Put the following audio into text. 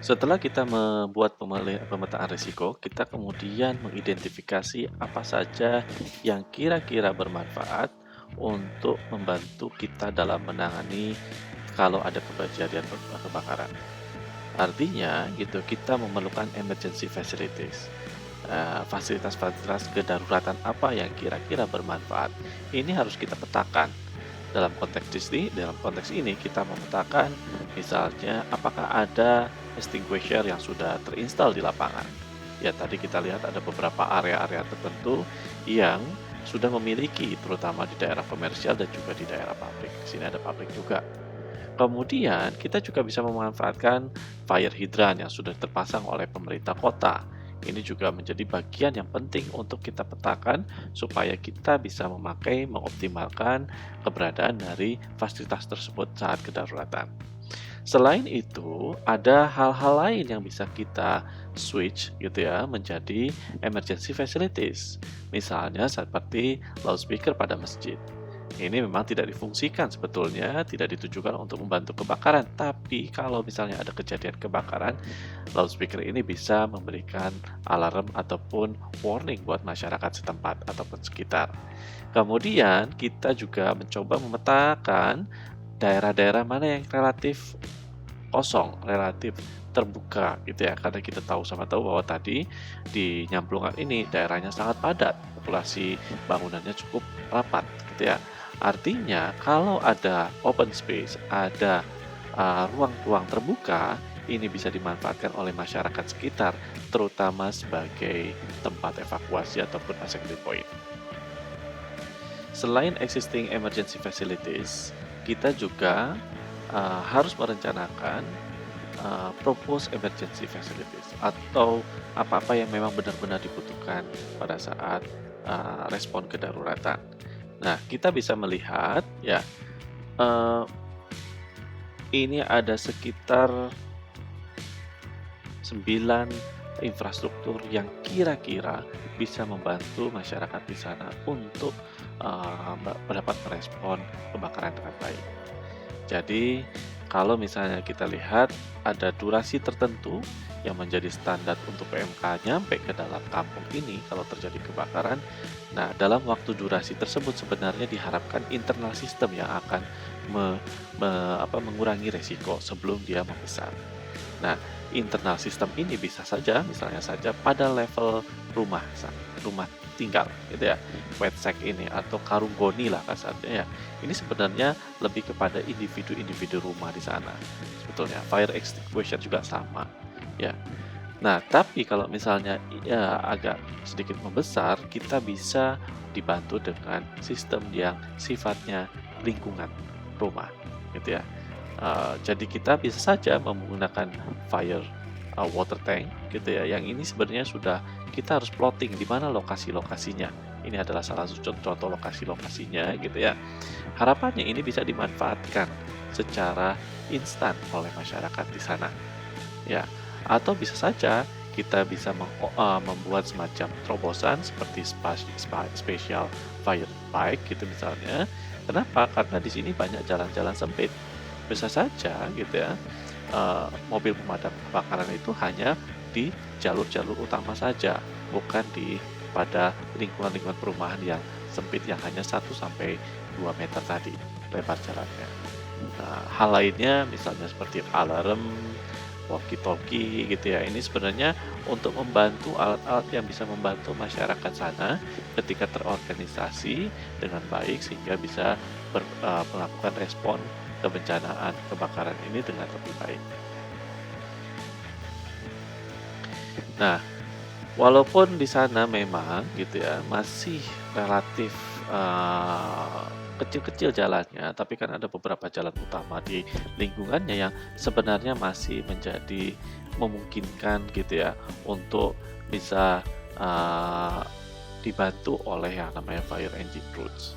Setelah kita membuat pemetaan risiko, kita kemudian mengidentifikasi apa saja yang kira-kira bermanfaat untuk membantu kita dalam menangani kalau ada kejadian kebakaran. Artinya gitu, kita memerlukan emergency facilities. Fasilitas-fasilitas kedaruratan apa yang kira-kira bermanfaat. Ini harus kita petakan. Dalam konteks ini kita memetakan misalnya apakah ada extinguisher yang sudah terinstal di lapangan. Ya, tadi kita lihat ada beberapa area-area tertentu yang sudah memiliki, terutama di daerah komersial dan juga di daerah pabrik. Di sini ada pabrik juga. Kemudian kita juga bisa memanfaatkan fire hydrant yang sudah terpasang oleh pemerintah kota. Ini juga menjadi bagian yang penting untuk kita petakan supaya kita bisa mengoptimalkan keberadaan dari fasilitas tersebut saat kedaruratan. Selain itu, ada hal-hal lain yang bisa kita switch gitu ya menjadi emergency facilities. Misalnya seperti loudspeaker pada masjid. Ini memang tidak difungsikan sebetulnya, tidak ditujukan untuk membantu kebakaran. Tapi kalau misalnya ada kejadian kebakaran, loudspeaker ini bisa memberikan alarm ataupun warning buat masyarakat setempat ataupun sekitar. Kemudian kita juga mencoba memetakan daerah-daerah mana yang relatif kosong, relatif terbuka gitu ya. Karena kita tahu bahwa tadi di Nyamplungan ini daerahnya sangat padat, populasi bangunannya cukup rapat gitu ya. Artinya kalau ada open space, ada ruang-ruang terbuka, ini bisa dimanfaatkan oleh masyarakat sekitar, terutama sebagai tempat evakuasi ataupun assembly point. Selain existing emergency facilities, kita juga harus merencanakan propose emergency facilities atau apa-apa yang memang benar-benar dibutuhkan pada saat respon kedaruratan. Nah, kita bisa melihat ya, eh, ini ada sekitar 9 infrastruktur yang kira-kira bisa membantu masyarakat di sana untuk dapat merespon kebakaran dengan baik. Jadi, kalau misalnya kita lihat ada durasi tertentu yang menjadi standar untuk PMK nyampe ke dalam kampung ini kalau terjadi kebakaran. Nah, dalam waktu durasi tersebut sebenarnya diharapkan internal sistem yang akan mengurangi resiko sebelum dia membesar. Nah, internal sistem ini bisa saja, misalnya saja pada level rumah tinggal, gitu ya, wet shack ini atau karung goni lah kasarnya ya. Ini sebenarnya lebih kepada individu-individu rumah di sana. Sebetulnya fire extinguisher juga sama, ya. Nah, tapi kalau misalnya ya agak sedikit membesar, kita bisa dibantu dengan sistem yang sifatnya lingkungan rumah, gitu ya. Jadi kita bisa saja menggunakan fire water tank gitu ya. Yang ini sebenarnya sudah kita harus plotting di mana lokasi-lokasinya. Ini adalah salah satu contoh lokasi-lokasinya gitu ya. Harapannya ini bisa dimanfaatkan secara instan oleh masyarakat di sana. Ya, atau bisa saja kita bisa membuat semacam terobosan seperti special fire bike gitu misalnya. Kenapa? Karena di sini banyak jalan-jalan sempit. Bisa saja gitu ya, mobil pemadam kebakaran itu hanya di jalur-jalur utama saja, bukan pada lingkungan-lingkungan perumahan yang sempit yang hanya 1 sampai 2 meter tadi lebar jalannya. Nah, hal lainnya misalnya seperti alarm, walkie-talkie gitu ya. Ini sebenarnya untuk membantu alat-alat yang bisa membantu masyarakat sana ketika terorganisasi dengan baik sehingga bisa melakukan respon kebencanaan kebakaran ini dengan lebih baik. Nah, walaupun di sana memang gitu ya masih relatif kecil-kecil jalannya, tapi kan ada beberapa jalan utama di lingkungannya yang sebenarnya masih menjadi memungkinkan gitu ya untuk bisa dibantu oleh yang namanya fire engine routes.